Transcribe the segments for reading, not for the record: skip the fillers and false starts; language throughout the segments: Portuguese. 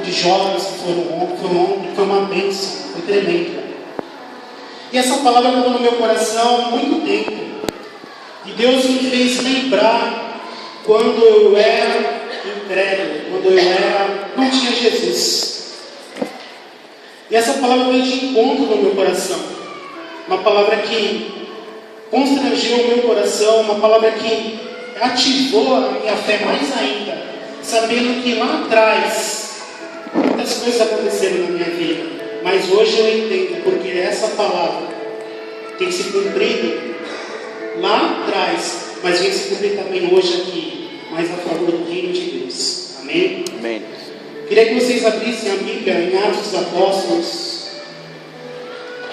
de jovens que foi uma bênção, foi tremendo. E essa palavra estava no meu coração há muito tempo. E Deus me fez lembrar quando eu era incrédulo, quando não tinha Jesus. E essa palavra veio de encontro no meu coração. Uma palavra que constrangeu o meu coração, uma palavra que ativou a minha fé mais ainda, sabendo que lá atrás muitas coisas aconteceram na minha vida, mas hoje eu entendo porque essa palavra tem se cumprido lá atrás, mas vem se cumprir também hoje aqui, mais a favor do reino de Deus. Amém? Amém. Queria que vocês abrissem a Bíblia em Atos dos Apóstolos,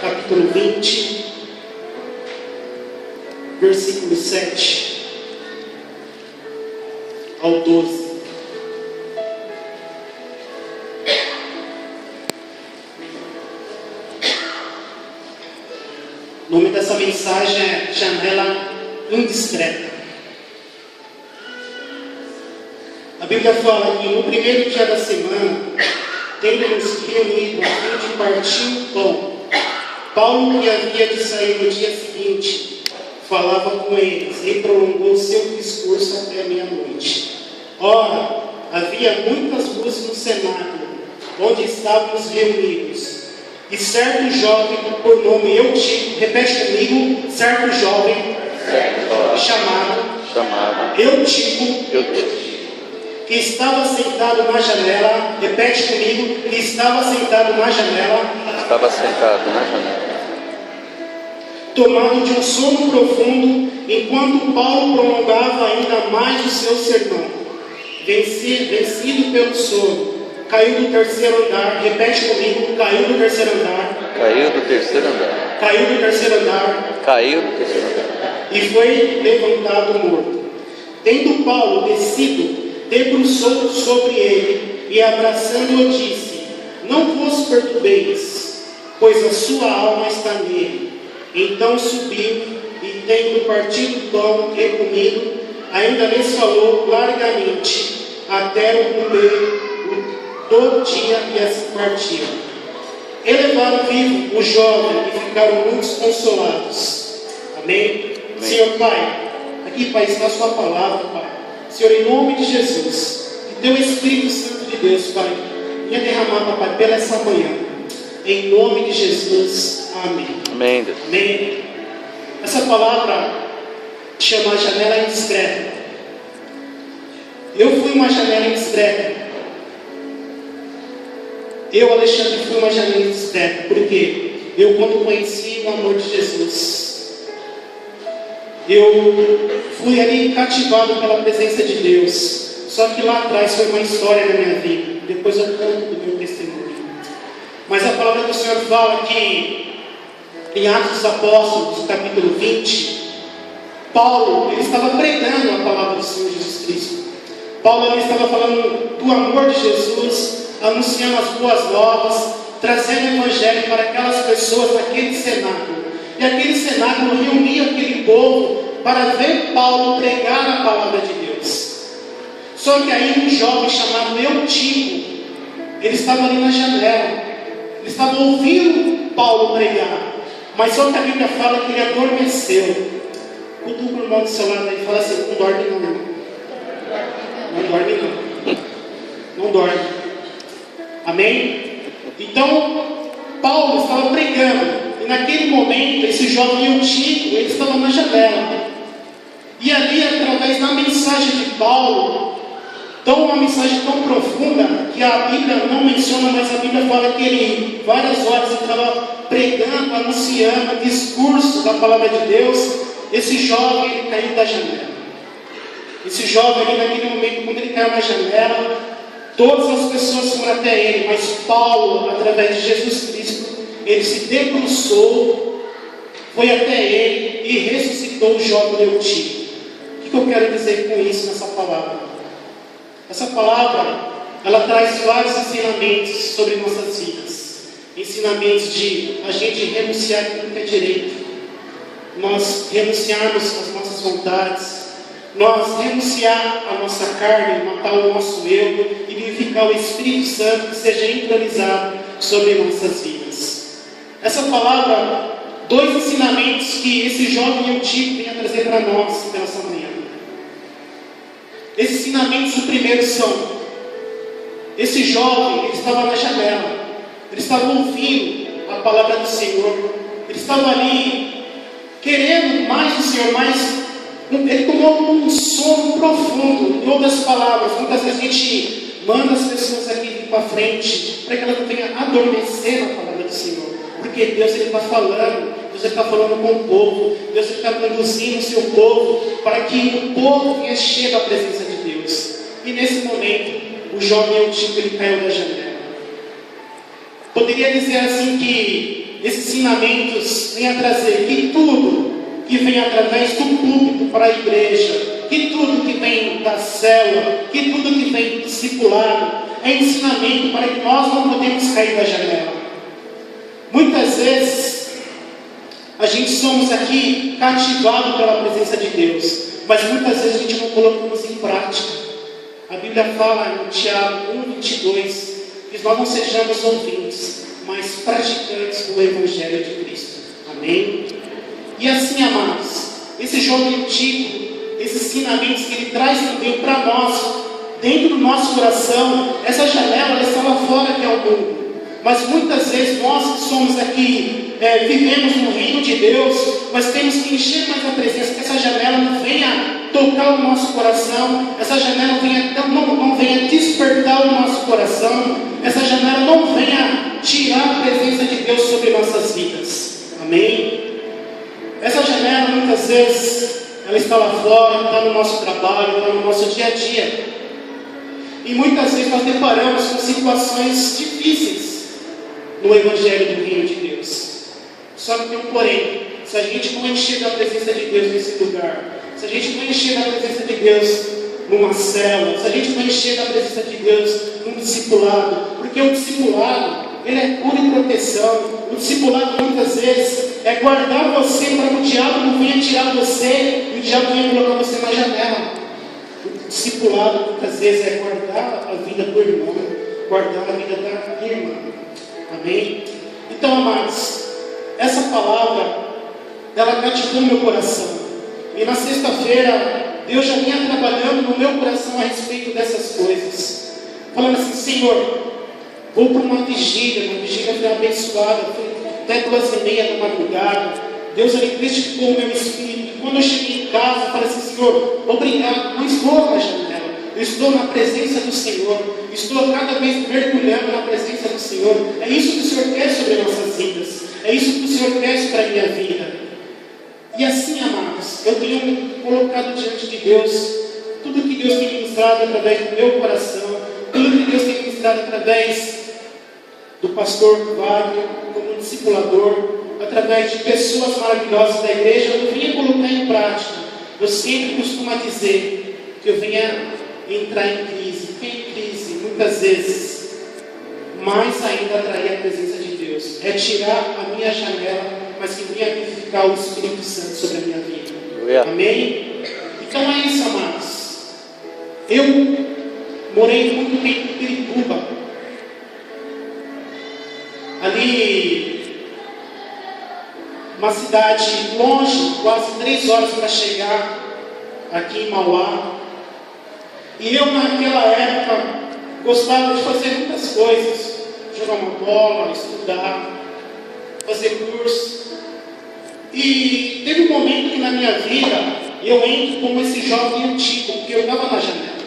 capítulo 20, versículo 7 ao 12. O nome dessa mensagem é Janela Indiscreta. A Bíblia fala que no primeiro dia da semana, tendo-nos reunido a fim de partir o pão, Paulo, que havia de sair no dia seguinte, falava com eles e prolongou seu discurso até meia-noite. Ora, havia muitas luzes no cenáculo, onde estávamos reunidos. E certo jovem, por nome Eutico, repete comigo, certo jovem, chamado Eutico, que estava sentado na janela, repete comigo, que estava sentado na janela, tomado de um sono profundo, enquanto Paulo prolongava ainda mais o seu sermão. Vencido pelo sono, caiu do terceiro andar, repete comigo, caiu do terceiro andar, e foi levantado morto. Tendo Paulo descido, debruçou sobre ele, e abraçando-o disse: não vos perturbeis, pois a sua alma está nele. Então subiu, e tendo partido o pão e comido, ainda lhes falou largamente, até o cumprir todo dia e assim partiram. Elevaram vivo o jovem e ficaram muito consolados. Amém? Senhor Pai, aqui, Pai, está a sua palavra, Pai. Senhor, em nome de Jesus, que teu Espírito Santo de Deus, Pai, venha derramar, Pai, pela essa manhã. Em nome de Jesus. Amém. Amém, Deus. Amém. Essa palavra chama janela indiscreta. Eu fui uma janela indiscreta. Eu, Alexandre, fui uma janela indiscreta. Por quê? Eu, quando conheci o amor de Jesus, eu fui ali cativado pela presença de Deus. Só que lá atrás foi uma história na minha vida. Depois eu conto do meu testemunho. Mas a palavra do Senhor fala que em Atos dos Apóstolos, capítulo 20, Paulo, ele estava pregando a palavra do Senhor Jesus Cristo. Paulo, ele estava falando do amor de Jesus, anunciando as boas novas, trazendo o evangelho para aquelas pessoas naquele cenáculo. E aquele cenáculo reunia aquele povo para ver Paulo pregar a palavra de Deus. Só que aí um jovem chamado Eutico, ele estava ali na janela, ele estava ouvindo Paulo pregar, mas só que a Bíblia fala que ele adormeceu. Cutuca o irmão do seu lado e fala assim: não dorme não, irmão. Não dorme não. Não dorme. Amém? Então, Paulo estava pregando. E naquele momento, esse jovem Eutico, ele estava na janela. E ali, através da mensagem de Paulo, uma mensagem tão profunda, que a Bíblia não menciona, mas a Bíblia fala que ele, várias horas, estava pregando, anunciando o discurso da palavra de Deus. Esse jovem, ele caiu da janela. Esse jovem, ali, naquele momento, quando ele caiu na janela, todas as pessoas foram até ele, mas Paulo, através de Jesus Cristo, ele se debruçou, foi até ele e ressuscitou o jovem Eutico. O que eu quero dizer com isso nessa palavra? Essa palavra, ela traz vários ensinamentos sobre nossas vidas. Ensinamentos de a gente renunciar aquilo que é direito, nós renunciarmos às nossas vontades, nós renunciar à nossa carne, matar o nosso eu e vivificar o Espírito Santo que seja entronizado sobre nossas vidas. Essa palavra, dois ensinamentos que esse jovem antigo vem a trazer para nós nessa manhã. Esses ensinamentos, o primeiro são: esse jovem, ele estava na janela, ele estava ouvindo a palavra do Senhor, ele estava ali querendo mais do Senhor, mas ele tomou um sono profundo. Em outras palavras, muitas vezes a gente manda as pessoas aqui para frente para que elas não venham adormecer na palavra do Senhor, porque Deus está falando, Deus está falando com o povo, Deus está conduzindo o seu povo para que o povo venha cheio da presença de Deus. E nesse momento, o jovem antigo, ele caiu da janela. Poderia dizer assim que esses ensinamentos vêm a trazer que tudo que vem através do púlpito para a igreja, que tudo que vem da célula, que tudo que vem do discipulado, é ensinamento para que nós não podemos cair da janela. Muitas vezes, a gente somos aqui cativados pela presença de Deus, mas muitas vezes a gente não colocamos em prática. A Bíblia fala em Tiago 1:22, que nós não sejamos ouvintes, mas praticantes do Evangelho de Cristo. Amém? E assim, amados, esse jovem antigo, esses ensinamentos que ele traz também para nós, dentro do nosso coração, essa janela ela está lá fora que é o mundo. Mas muitas vezes nós que somos aqui, vivemos no reino de Deus, mas temos que encher mais a presença, que essa janela não venha tocar o nosso coração, essa janela não venha despertar o nosso coração, essa janela não venha tirar a presença de Deus sobre nossas vidas. Amém? Essa janela muitas vezes ela está lá fora, está no nosso trabalho, está no nosso dia a dia. E muitas vezes nós deparamos com situações difíceis no Evangelho do Reino de Deus. Só que tem um porém: se a gente não encher da presença de Deus nesse lugar, se a gente não encher da presença de Deus numa célula, se a gente não encher da presença de Deus num discipulado, porque o discipulado, ele é cura e proteção. O discipulado muitas vezes é guardar você para que o diabo não venha tirar você e o diabo venha colocar você na janela. O discipulado muitas vezes é guardar a vida do irmão, guardar a vida da irmã. Amém? Então, amados, essa palavra, ela cativou meu coração. E na sexta-feira, Deus já vinha trabalhando no meu coração a respeito dessas coisas. Falando assim: Senhor, vou para uma vigília foi abençoada, foi até 2h30 da madrugada. Deus ali testificou o meu espírito. E quando eu cheguei em casa, eu falei assim: Senhor, obrigado, não estou na janela, eu estou na presença do Senhor, estou cada vez mergulhando na presença do Senhor. É isso que o Senhor quer sobre nossas vidas, é isso que o Senhor quer para a minha vida. E assim, amados, eu tenho colocado diante de Deus tudo que Deus tem ministrado através do meu coração, tudo que Deus tem ministrado através do pastor Wagner, como discipulador, através de pessoas maravilhosas da igreja. Eu venho colocar em prática. Eu sempre costumo dizer que eu venho entrar em crise. Porque em crise, muitas vezes, mais ainda atrair a presença de Deus. É tirar a minha janela, mas que venha vivificar o Espírito Santo sobre a minha vida. Amém? Então é isso, amados. Eu morei muito tempo em Pirituba. Ali, uma cidade longe, quase 3 horas para chegar aqui em Mauá. E eu naquela época gostava de fazer muitas coisas: jogar uma bola, estudar, fazer curso. E teve um momento que na minha vida eu entro como esse jovem antigo, porque eu estava na janela.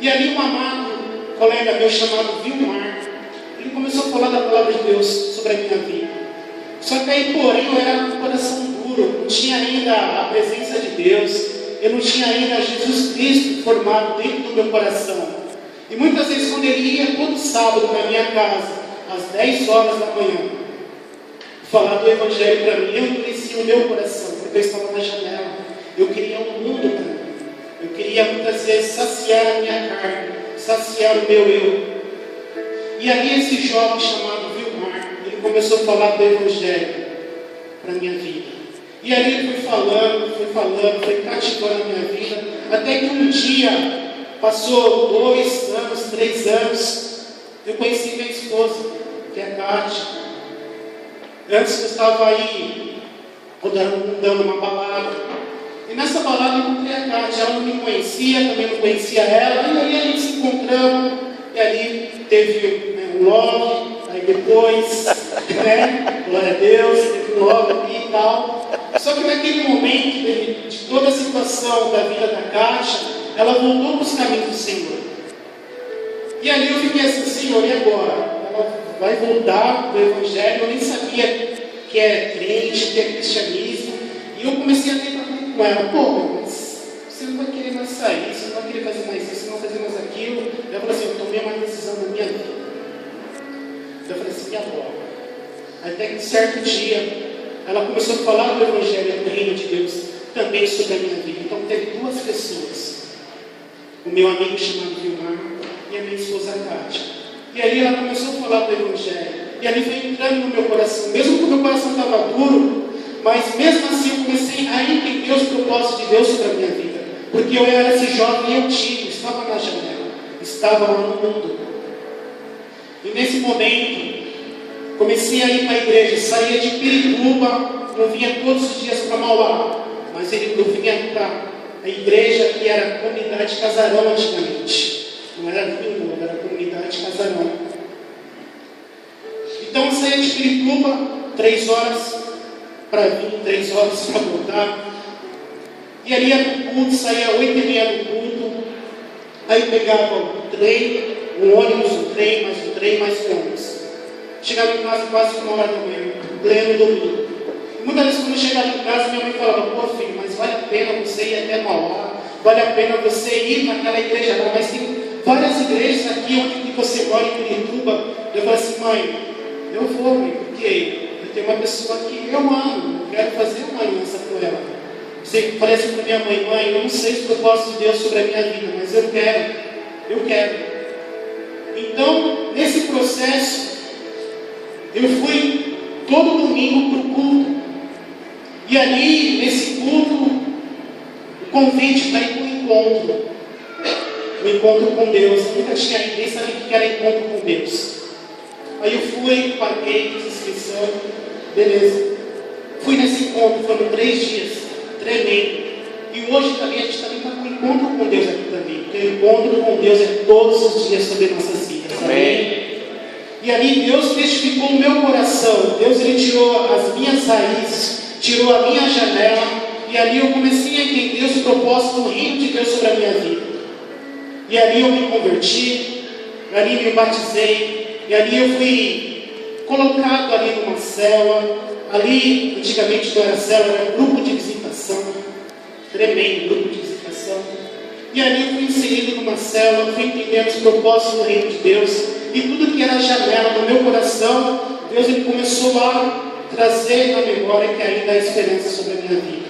E ali um amado colega meu chamado Vilmar, ele começou a falar da palavra de Deus sobre a minha vida. Só que aí, porém, eu era com o coração duro, não tinha ainda a presença de Deus, eu não tinha ainda Jesus Cristo formado dentro do meu coração. E muitas vezes, quando ele ia todo sábado na minha casa, às 10 horas da manhã, falar do Evangelho para mim, eu endurecia o meu coração, porque eu estava na janela. Eu queria um mundo para mim. Eu queria muitas vezes saciar a minha carne, saciar o meu eu. E aí esse jovem chamado Vilmar, ele começou a falar do Evangelho para a minha vida. E ali ele foi falando, foi cativando a minha vida, até que um dia, passou 2 anos, 3 anos, eu conheci minha esposa, que é a Kátia. Antes eu estava aí, dando uma balada, e nessa balada eu encontrei a Kátia. Ela não me conhecia, também não conhecia ela, e aí a gente se encontramos, e ali teve um love, aí depois, glória a Deus, teve um love ali e tal. Só que naquele momento, de toda a situação da vida da Kátia, ela voltou para os caminhos do Senhor. E ali eu fiquei assim, Senhor, e agora? Ela vai voltar para o Evangelho, eu nem sabia que é crente, que é cristianismo, e eu comecei a tentar com ela, mas você não vai querer mais sair, você não vai querer fazer mais isso, você não vai fazer mais aquilo. Eu falei assim, eu tomei uma decisão na minha vida. Eu falei assim, e agora? Até que certo dia, ela começou a falar do Evangelho, do Reino de Deus, também sobre a minha vida. Então teve 2 pessoas, o meu amigo chamado Vilmar e a minha esposa Kátia. E ali ela começou a falar do Evangelho, e ali foi entrando no meu coração, mesmo que o meu coração estava duro, mas mesmo assim eu comecei a entender os propósitos de Deus sobre a minha vida, porque eu era esse jovem e eu estava na janela, estava lá no mundo. E nesse momento, comecei a ir para a igreja, saía de Pirituba, eu vinha todos os dias para Mauá, mas eu vinha para a igreja que era a comunidade Casarão antigamente, não era Vinho, era a comunidade Casarão. Então eu saía de Pirituba, 3 horas para vir, 3 horas para voltar, e ali ia do culto, saía 8h30 do culto, aí pegava o trem, um ônibus, um trem, mais um ônibus. Chegava em casa quase 1h da manhã, pleno domingo. Muitas vezes quando eu chegava em casa, minha mãe falava, pô filho, mas vale a pena você ir até Mauá, vale a pena você ir naquela igreja lá, mas tem várias igrejas aqui onde você mora em Pirituba. Eu falei assim, mãe, eu vou, mãe, porque eu tenho uma pessoa que eu amo, eu quero fazer uma aliança com ela. Eu falei assim para minha mãe, eu não sei os propósitos de Deus sobre a minha vida, mas eu quero. Então, nesse processo, eu fui todo domingo para o culto. E ali, nesse culto, o convite para ir para o encontro. O encontro com Deus. Eu nunca tinha ninguém sabia o que era encontro com Deus. Aí eu fui, paguei, fiz inscrição, beleza. Fui nesse encontro, foram 3 dias, tremendo. E hoje também a gente também está com encontro com Deus aqui também. Porque o encontro com Deus é todos os dias sobre nossas vidas. Amém? E ali Deus testificou o meu coração. Deus ele tirou as minhas raízes, tirou a minha janela. E ali eu comecei a entender os propósitos do reino de Deus sobre a minha vida. E ali eu me converti, ali me batizei. E ali eu fui colocado ali numa célula. Ali, antigamente não era célula, era grupo de visitação. Tremendo grupo de visitação. E ali eu fui inserido numa célula, fui entendendo os propósitos do reino de Deus. E tudo que era janela no meu coração, Deus ele começou a trazer na memória que ainda há esperança sobre a minha vida.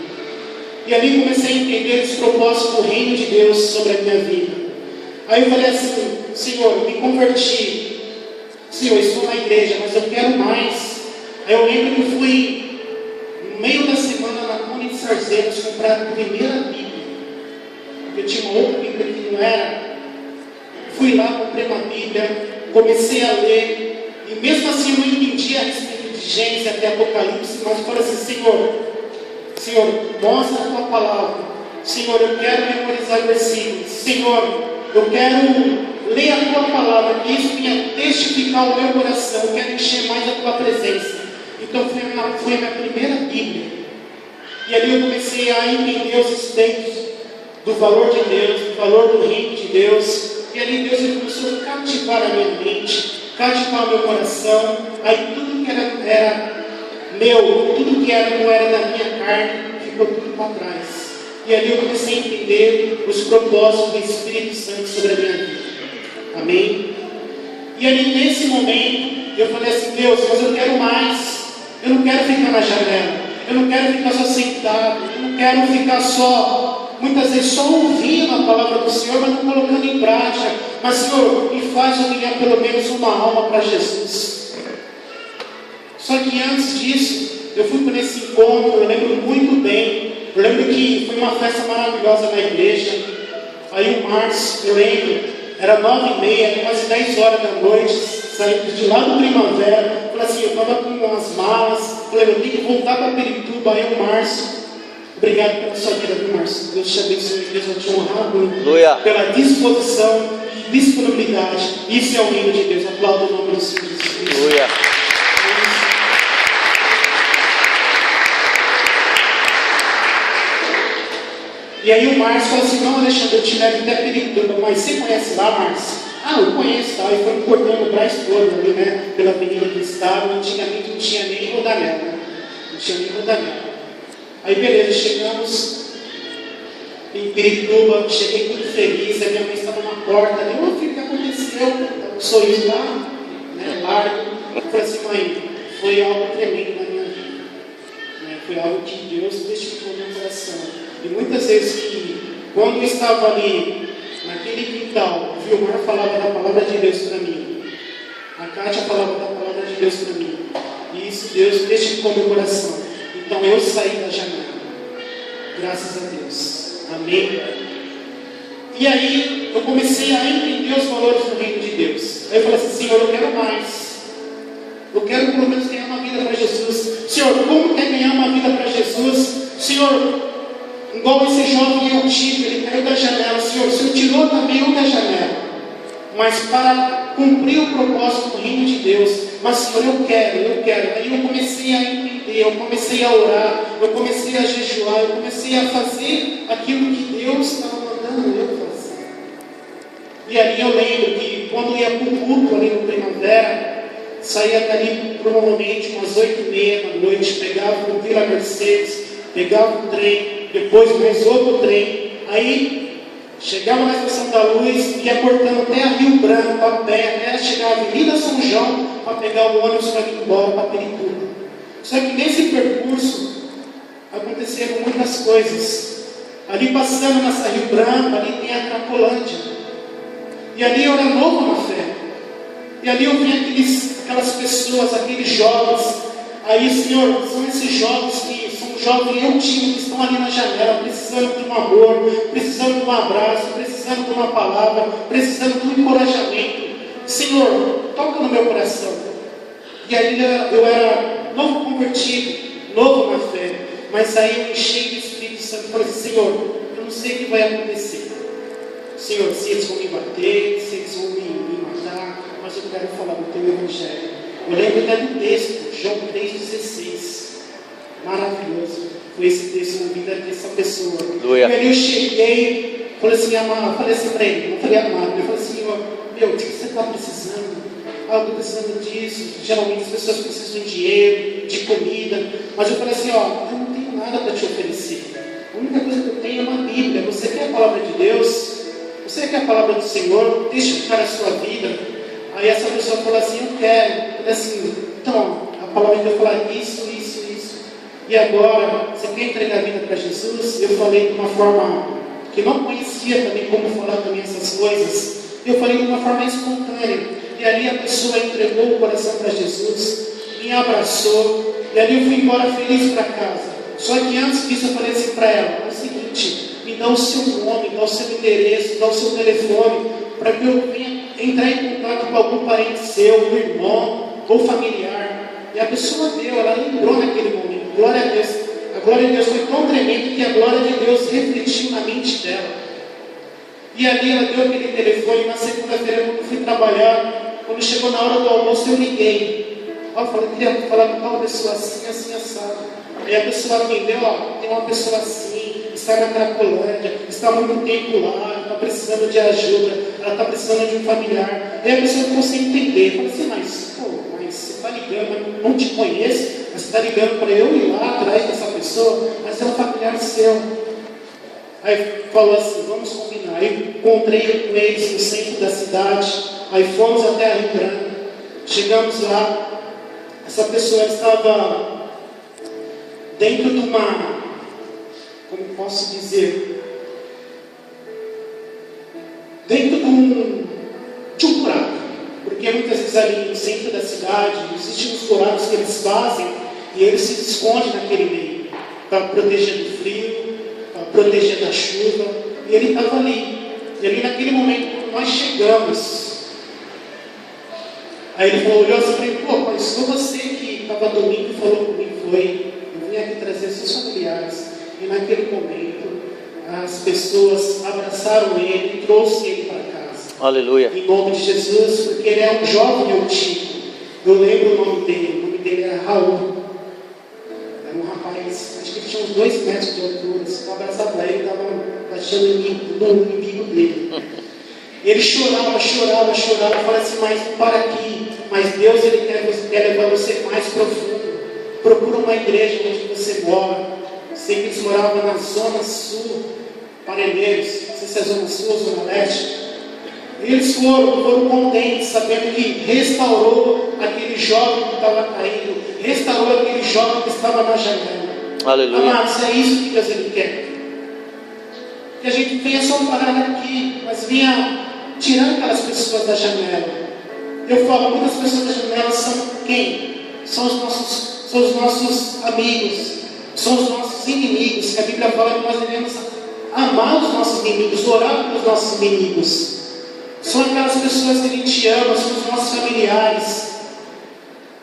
E ali comecei a entender os propósitos do reino de Deus sobre a minha vida. Aí eu falei assim, Senhor, eu me converti. Senhor, eu estou na igreja, mas eu quero mais. Aí eu lembro que eu fui, no meio da semana, na Cone de Sarzeiros, comprar a primeira Bíblia. Porque eu tinha uma outra Bíblia que não era. Fui lá, comprei uma Bíblia, comecei a ler. E mesmo assim eu não entendia a respeito de Gênesis até Apocalipse, mas eu falei assim, Senhor, mostra a tua palavra. Senhor, eu quero memorizar versículos. Senhor, eu quero ler a tua palavra, que isso venha testificar o meu coração. Eu quero encher mais a tua presença. Então foi a minha primeira Bíblia. E ali eu comecei a entender os aspectos do valor de Deus, do valor do reino de Deus. E ali Deus ele começou a cativar a minha mente, cativar o meu coração. Aí tudo que era meu, tudo que não era da minha carne, ficou tudo para trás. E ali eu comecei a entender os propósitos do Espírito Santo sobre a minha vida. Amém? E ali nesse momento, eu falei assim, Deus, mas eu quero mais. Eu não quero ficar na janela. Eu não quero ficar só sentado. Eu não quero ficar só, muitas vezes, só ouvindo a palavra do Senhor, mas não colocando em prática. Mas, Senhor, me faz eu ganhar pelo menos uma alma para Jesus. Só que antes disso, eu fui para esse encontro, eu lembro muito bem. Eu lembro que foi uma festa maravilhosa na igreja. Aí o Márcio, eu lembro, era 9h30, quase 10 horas da noite, saímos de lá do Primavera. Falei assim, eu estava com umas malas, falei, eu tenho que voltar para Pirituba. Aí o Márcio, obrigado pela sua vida, viu, Márcio? Deus te abençoe, Deus vai te honrar muito pela disposição e disponibilidade. Isso é o reino de Deus. Aplauda o nome do Senhor Jesus Cristo. Aleluia. E aí o Márcio falou assim, não, Alexandre, eu te levo até Pirituba, mas você conhece lá, Márcio? Ah, eu conheço, tá? E foi cortando o Brás todo ali, né? Pela avenida do estado. Antigamente não tinha nem rodanel, né? Não tinha nem rodanel. Aí beleza, chegamos em Pirituba, cheguei muito feliz, a minha mãe estava na porta ali, meu filho, o que aconteceu? Um sorriso lá, né? Largo. Eu falei assim, mãe, foi algo tremendo na minha vida. Né? Foi algo que Deus testificou no meu coração. E muitas vezes que, quando eu estava ali, naquele quintal, o Vilmar falava da palavra de Deus para mim, a Kátia falava da palavra de Deus para mim, e isso Deus testificou meu coração. Então eu saí da janela, graças a Deus, amém? E aí eu comecei a entender os valores do reino de Deus. Aí eu falei assim, Senhor, eu quero mais, eu quero pelo menos ganhar uma vida para Jesus. Senhor, como quer ganhar uma vida para Jesus? Senhor, igual esse jovem eu tive, ele caiu da janela. Senhor, o Senhor tirou também eu da janela, mas para cumprir o propósito do reino de Deus. Mas Senhor, eu quero. Aí eu comecei a entender, eu comecei a orar, eu comecei a jejuar, eu comecei a fazer aquilo que Deus estava mandando eu fazer. E ali eu lembro que quando eu ia para o culto ali no Primavera, saía dali provavelmente umas 8h30 da noite, pegava o Vila Mercedes, pegava o trem, depois mais outro trem, aí chegava na Estação da Luz, ia cortando até a Rio Branco, a pé, até chegar à Avenida São João, para pegar o ônibus para ir embora para Pirituba. Só que nesse percurso, aconteceram muitas coisas. Ali passando nessa Rio Branco, ali tem a Cracolândia, e ali eu era novo na fé, e ali eu vi aquelas pessoas, aqueles jovens. Aí, Senhor, são esses jovens que são jovens eu tinha, que estão ali na janela, precisando de um amor, precisando de um abraço, precisando de uma palavra, precisando de um encorajamento. Senhor, toca no meu coração. E aí eu era novo convertido, novo na fé, mas aí eu enchei do Espírito Santo e falei assim, Senhor, eu não sei o que vai acontecer. Senhor, se eles vão me bater, se eles vão me matar, mas eu quero falar do teu evangelho. Eu lembro até do texto, João 3,16. Maravilhoso. Foi esse texto na vida dessa pessoa. E aí eu cheguei, falei assim, amado, falei assim para ele, não falei amado, eu falei assim, meu, o que você está precisando? Ah, eu estou precisando disso. Geralmente as pessoas precisam de dinheiro, de comida, mas eu falei assim, eu não tenho nada para te oferecer. A única coisa que eu tenho é uma Bíblia. Você quer a palavra de Deus? Você quer a palavra do Senhor? Deixa ficar a sua vida. Aí essa pessoa falou assim, eu quero. Eu falei assim, então, a palavra de Deus fala isso. E agora, você quer entregar a vida para Jesus? Eu falei de uma forma que não conhecia também como falar também essas coisas. Eu falei de uma forma espontânea. E ali a pessoa entregou o coração para Jesus, me abraçou. E ali eu fui embora feliz para casa. Só que antes disso eu falei assim para ela, é o seguinte, me dá o seu nome, dá o seu endereço, dá o seu telefone, para que eu venha entrar em contato com algum parente seu, um irmão ou familiar. E a pessoa deu, ela lembrou naquele momento. Glória a Deus. A glória de Deus foi tão tremenda que a glória de Deus refletiu na mente dela. E ali ela deu aquele telefone. Na segunda-feira, quando eu fui trabalhar, quando chegou na hora do almoço, eu liguei. Eu falei, queria falar com uma pessoa assim, assado. Aí a pessoa atendeu, tem uma pessoa assim, está na Cracolândia, está há muito tempo lá, está precisando de ajuda, ela está precisando de um familiar. Aí a pessoa ficou sem entender. Eu falei assim, mas você está ligando, eu não te conheço, mas você está ligando para eu ir lá atrás dessa pessoa, mas é um familiar seu. Aí falou assim, vamos combinar. Aí encontrei com eles no centro da cidade, aí fomos até a Rio Branco, chegamos lá, essa pessoa estava dentro de uma, como posso dizer, dentro de um buraco, porque muitas vezes ali no centro da cidade existem uns buracos que eles fazem E ele se esconde naquele meio, para proteger do frio, para proteger da chuva. E ele estava ali. E ali naquele momento, quando nós chegamos, aí ele falou, olhou assim para mim, pô, mas foi você que estava domingo e falou comigo, foi. Eu vim aqui trazer seus familiares. E naquele momento, as pessoas abraçaram ele e trouxeram ele para casa. Aleluia. Em nome de Jesus, porque ele é um jovem antigo. Eu lembro o nome dele era Raul. Era um rapaz, acho que ele tinha uns 2 metros de altura. Se eu abraçava ele, estava baixando no umbigo dele. Ele chorava. Eu falei assim, mas para aqui. Mas Deus, ele quer levar você mais profundo. Procura uma igreja onde você mora. Sei que eles moravam na zona sul, Parelheiros, não sei se é zona sul ou zona leste. E eles foram contentes, sabendo que restaurou aquele jovem que estava caído, restaurou aquele jovem que estava na janela. Aleluia. Amados, é isso que Deus ele quer. Que a gente venha só parar aqui, mas venha tirar aquelas pessoas da janela. Eu falo, muitas pessoas da janela são quem? São os nossos amigos. São os nossos inimigos, que a Bíblia fala que nós devemos amar os nossos inimigos, orar pelos nossos inimigos. São aquelas pessoas que a gente ama, são os nossos familiares.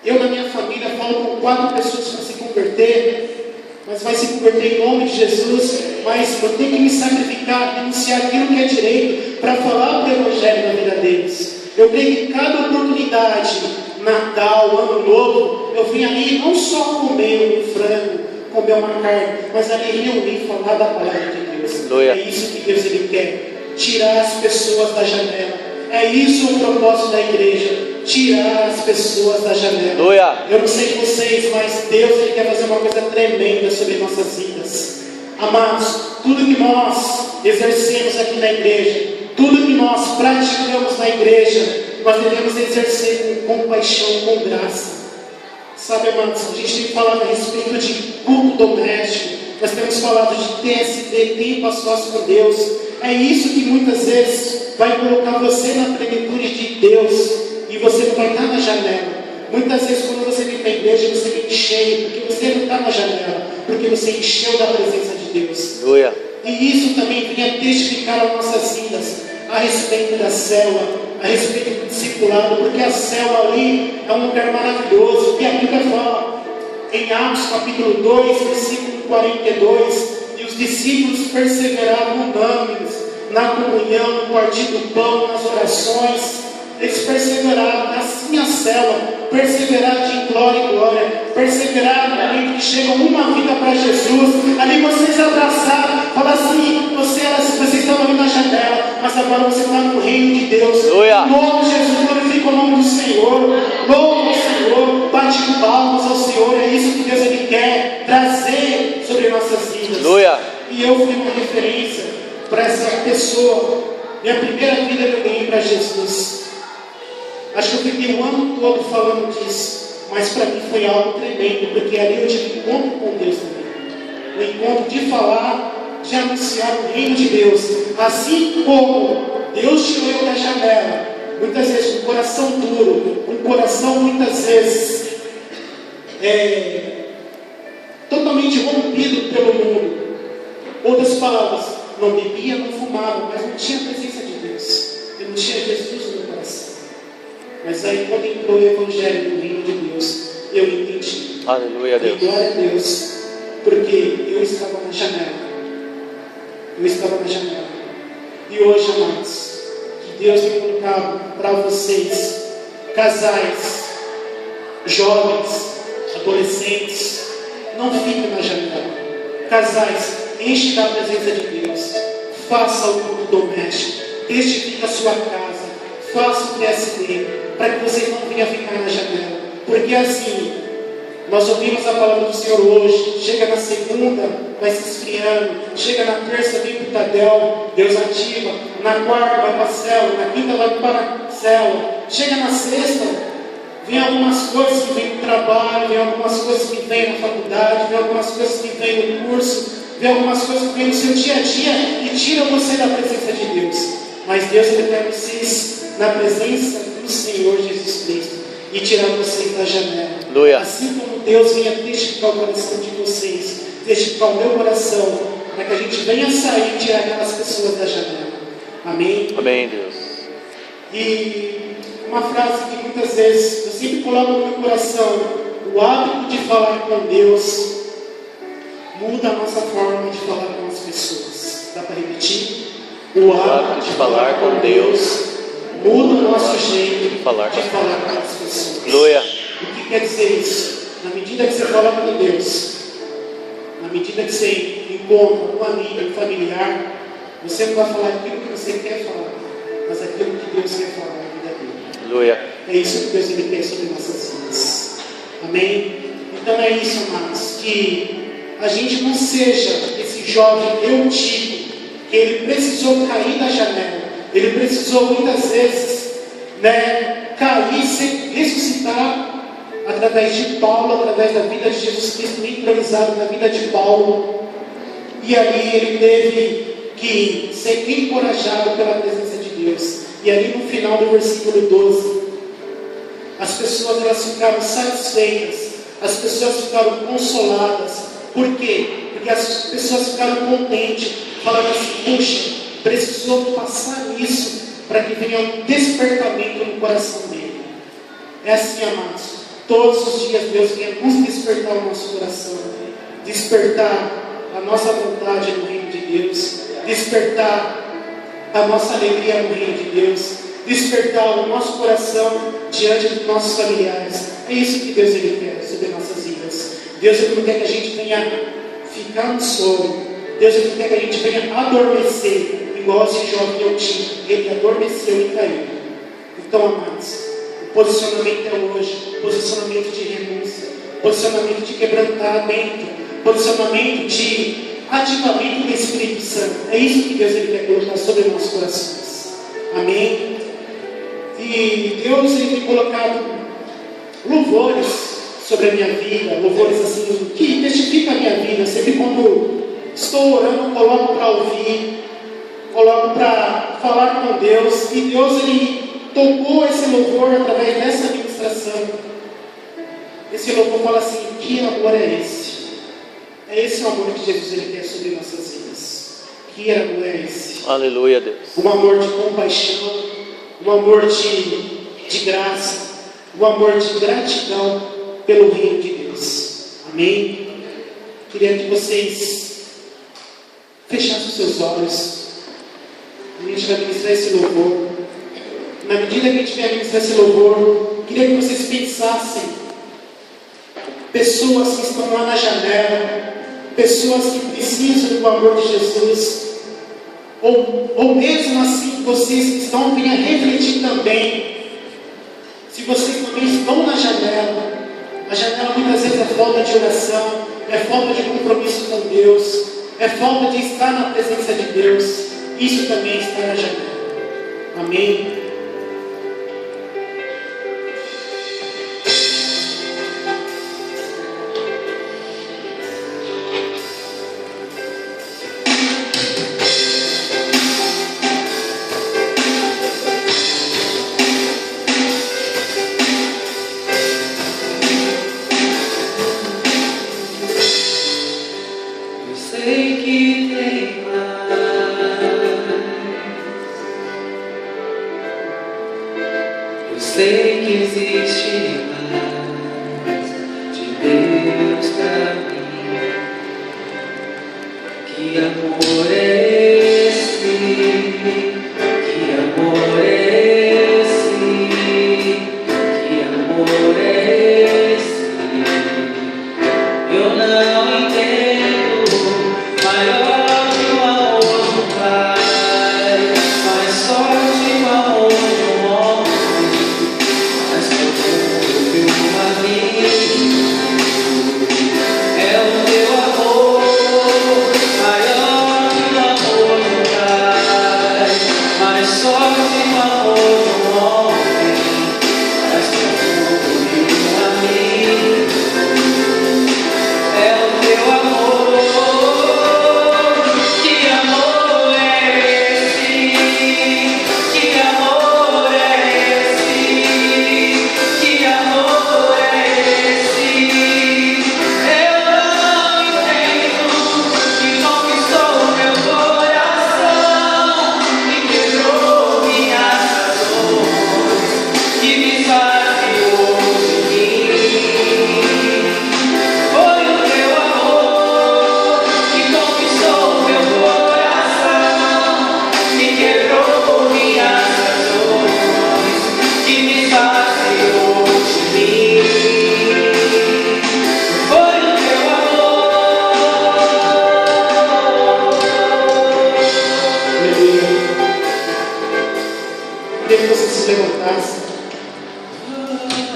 Eu, na minha família, falo com 4 pessoas para se converter, mas vai se converter em nome de Jesus. Mas eu tenho que me sacrificar, denunciar aquilo que é direito, para falar o Evangelho na vida deles. Eu creio que cada oportunidade, Natal, Ano Novo, eu vim ali não só comer um frango, comer uma carne, mas ali reunir e falar da palavra de Deus. Aleluia. É isso que Deus ele quer, tirar as pessoas da janela. É isso o propósito da igreja, tirar as pessoas da janela. Aleluia. Eu não sei vocês, mas Deus ele quer fazer uma coisa tremenda sobre nossas vidas. Amados, tudo que nós exercemos aqui na igreja, tudo que nós praticamos na igreja, nós devemos exercer com compaixão, com graça. Sabe, amados, a gente tem falado a respeito de culto doméstico, nós temos falado de TSD, tempo a sós com Deus. É isso que muitas vezes vai colocar você na plenitude de Deus e você não vai estar na janela. Muitas vezes quando você vem para a igreja, você vem cheio, porque você não está na janela, porque você encheu da presença de Deus. Aleluia. E isso também vinha testificar as nossas vidas a respeito da célula, a respeito do discipulado, porque a célula ali é um lugar maravilhoso, que a Bíblia fala em Atos capítulo 2, versículo 42, e os discípulos perseveravam unânimes na comunhão, no partir do pão, nas orações. Eles perseveraram, assim a célula, perseveraram de glória em glória, perseveraram ali que chegam uma vida para Jesus. Ali vocês abraçaram, falaram assim, você estava ali na janela, mas agora você está no reino de Deus. Em nome de Jesus, glorifica o nome do Senhor, louva o Senhor, bate palmas ao Senhor. É isso que Deus ele quer trazer sobre nossas vidas. Aleluia. E eu fui uma referência para essa pessoa. Minha primeira vida eu ganhei para Jesus. Acho que eu fiquei o ano todo falando disso, mas para mim foi algo tremendo, porque ali eu tive um encontro com Deus também. Um encontro de falar, de anunciar o reino de Deus. Assim como Deus tirou eu da janela, muitas vezes com o coração duro, com o coração muitas vezes totalmente rompido pelo mundo. Outras palavras, não bebia, não fumava, mas não tinha a presença de Deus. Eu não tinha Jesus no meu coração. Mas aí quando entrou o Evangelho do reino de Deus, eu entendi. Aleluia, Deus. E glória a Deus, porque eu estava na janela. Eu estava na janela. E hoje, amados, que Deus tem colocado para vocês, casais, jovens, adolescentes, não fiquem na janela. Casais, enche da presença de Deus. Faça o culto doméstico. Testifique a sua casa. Faça o TSD, para que você não venha ficar na janela. Porque assim, nós ouvimos a palavra do Senhor hoje. Chega na segunda, vai se esfriando. Chega na terça, vem para o Tadel, Deus ativa. Na quarta, vai para a célula. Na quinta, vai para a célula. Chega na sexta, vem algumas coisas que vem do trabalho, vem algumas coisas que vem na faculdade, vem algumas coisas que vem no curso, vem algumas coisas que vem no seu dia a dia e tira você da presença de Deus. Mas Deus quer vocês na presença do Senhor Jesus Cristo e tirar vocês da janela. Aleluia. Assim como Deus venha testificar o coração de vocês, testificar o meu coração, para que a gente venha sair e tirar aquelas pessoas da janela. Amém? Amém, Deus. E uma frase que muitas vezes eu sempre coloco no meu coração: o hábito de falar com Deus muda a nossa forma de falar com as pessoas. Dá para repetir? O hábito de falar com Deus muda o nosso jeito de falar com as pessoas. Aleluia. O que quer dizer isso? Na medida que você fala com Deus, na medida que você encontra um amigo, um familiar, você não vai falar aquilo que você quer falar, mas aquilo que Deus quer falar na vida dele. Aleluia. É isso que Deus ele quer sobre nossas vidas. Amém? Então é isso, amados, que a gente não seja esse jovem eutico, que ele precisou cair da janela, ele precisou muitas vezes, cair, se ressuscitar através de Paulo, através da vida de Jesus Cristo, improvisado na vida de Paulo, e ali ele teve que ser encorajado pela presença de Deus. E ali no final do versículo 12, as pessoas elas ficaram satisfeitas, as pessoas ficaram consoladas. Por quê? Porque as pessoas ficaram contentes, falando assim: puxa, precisou passar isso para que venha um despertamento no coração dele. É assim, amados. Todos os dias Deus quer nos despertar o nosso coração, despertar a nossa vontade no reino de Deus, despertar a nossa alegria no reino de Deus, despertar o nosso coração diante dos nossos familiares. É isso que Deus ele quer sobre nossas vidas. Deus ele não quer que a gente venha ficar no sono. Deus ele não quer que a gente venha adormecer, igual esse jovem eutico. Ele adormeceu e caiu. Então, amados, o posicionamento é hoje, posicionamento de renúncia, posicionamento de quebrantamento, posicionamento de ativamento do Espírito Santo. É isso que Deus ele quer colocar sobre nossos corações. Amém? E Deus ele tem colocado louvores sobre a minha vida, louvores assim, que testificam a minha vida. Sempre quando estou orando, coloco para ouvir, coloco para falar com Deus, e Deus ele tocou esse louvor através dessa ministração. Esse louvor fala assim: que amor é esse? É esse o amor que Jesus ele quer sobre nossas vidas. Que amor é esse? Aleluia, Deus. Um amor de compaixão, um amor de graça, um amor de gratidão pelo reino de Deus. Amém? Queria que vocês fechassem os seus olhos. A gente vai ministrar esse louvor. Na medida que a gente vai ministrar esse louvor, queria que vocês pensassem pessoas que estão lá na janela, pessoas que precisam do amor de Jesus, ou mesmo assim vocês que estão, venham refletir também, se vocês também estão na janela. A janela muitas vezes é falta de oração, é falta de compromisso com Deus, é falta de estar na presença de Deus. Isso também está na janela. Amém? Sei que existe mais de Deus pra mim. Que amor é esse? Que amor é esse? Que amor é esse? Eu não entendo. Maior que o amor do Pai, mais forte que o amor do homem. É o teu amor, maior que o amor. esvaziou de mim. Foi o teu amor. Aleluia. Queria que você se levantasse,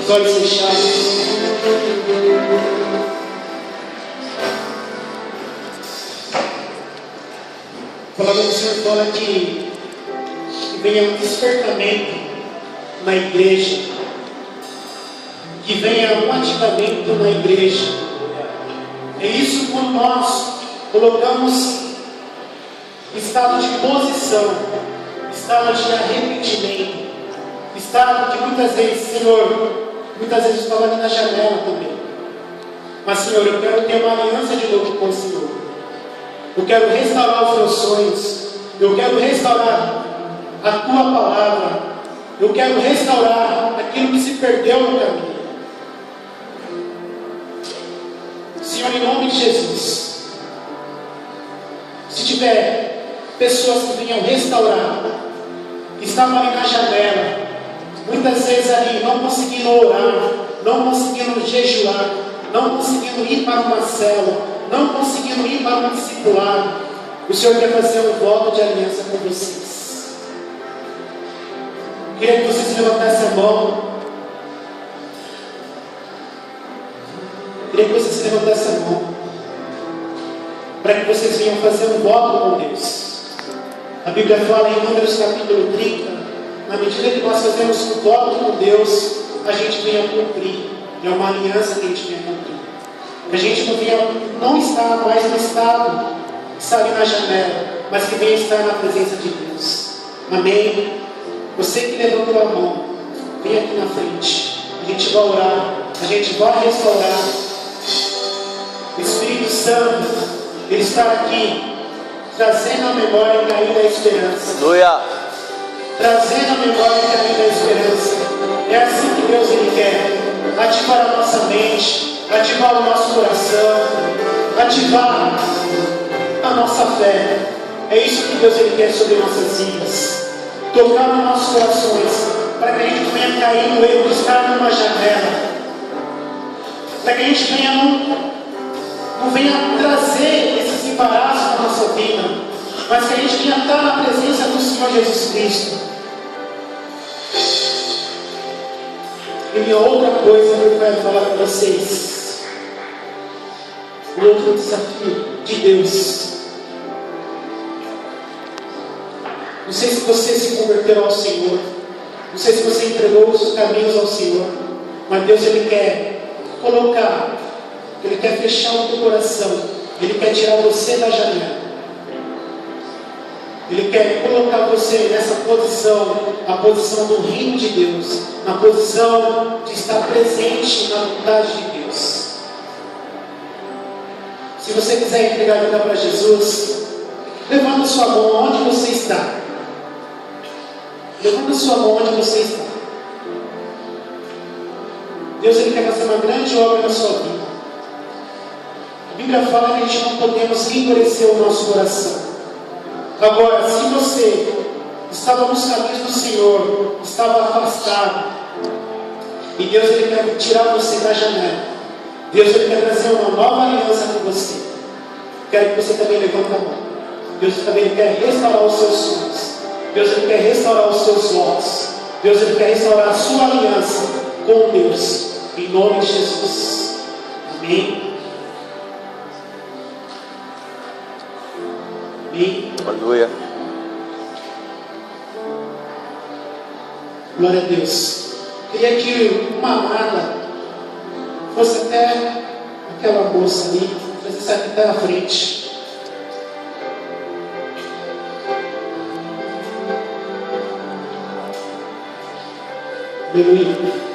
os olhos fechados. A palavra do Senhor fala que venha um despertamento na igreja, que venha um ativamento na igreja. É isso quando nós colocamos estado de posição, estado de arrependimento, estado que muitas vezes, Senhor, muitas vezes eu estava ali na janela também, mas Senhor, eu quero ter uma aliança de novo com o Senhor. Eu quero restaurar os meus sonhos. Eu quero restaurar a Tua palavra. Eu quero restaurar aquilo que se perdeu no caminho. Senhor, em nome de Jesus, se tiver pessoas que venham restaurar, que estavam ali na janela, muitas vezes ali não conseguindo orar, não conseguindo jejuar, não conseguindo ir para uma célula, não conseguindo ir para um discipulado, o Senhor quer fazer um voto de aliança com vocês. Queria que vocês levantassem a mão. Queria que vocês levantassem a mão, para que vocês venham fazer um voto com Deus. A Bíblia fala em Números capítulo 30, na medida que nós fazemos um voto com Deus, a gente venha cumprir. É uma aliança que a gente venha cumprir. Que a gente não está mais no estado de estar ali na janela, mas que venha estar na presença de Deus. Amém? Você que levantou a mão, vem aqui na frente. A gente vai orar, a gente vai restaurar. O Espírito Santo, Ele está aqui, trazendo a memória e ainda a esperança. Aleluia. Trazendo a memória e ainda a esperança. É assim que Deus Ele quer. Ativar a nossa mente, ativar o nosso coração, ativar a nossa fé. É isso que Deus Ele quer sobre nossas vidas. Tocar nos nossos corações, para que a gente venha cair no erro de estar numa janela, para que a gente venha não venha trazer esses embaraços na nossa vida, mas que a gente venha estar na presença do Senhor Jesus Cristo. E minha outra coisa que eu quero falar para vocês, o outro desafio de Deus. Não sei se você se converteu ao Senhor, não sei se você entregou os seus caminhos ao Senhor, mas Deus Ele quer colocar, Ele quer fechar o teu coração, Ele quer tirar você da janela, Ele quer colocar você nessa posição, a posição do reino de Deus, na posição de estar presente na vontade de Deus. Se você quiser entregar a vida para Jesus, levanta sua mão onde você está. Levanta sua mão onde você está. Deus Ele quer fazer uma grande obra na sua vida. A Bíblia fala que a gente não podemos endurecer o nosso coração. Agora, se você estava nos caminhos do Senhor, estava afastado, e Deus Ele quer tirar você da janela, Deus Ele quer trazer uma nova aliança com você. Quero que você também levante a mão. Deus também quer restaurar os seus sonhos. Deus Ele quer restaurar os seus votos. Deus Ele quer restaurar a sua aliança com Deus. Em nome de Jesus. Amém. Amém. Aleluia. Glória a Deus. Queria que uma amada fosse até aquela moça ali, mas está aqui até na frente. Aleluia.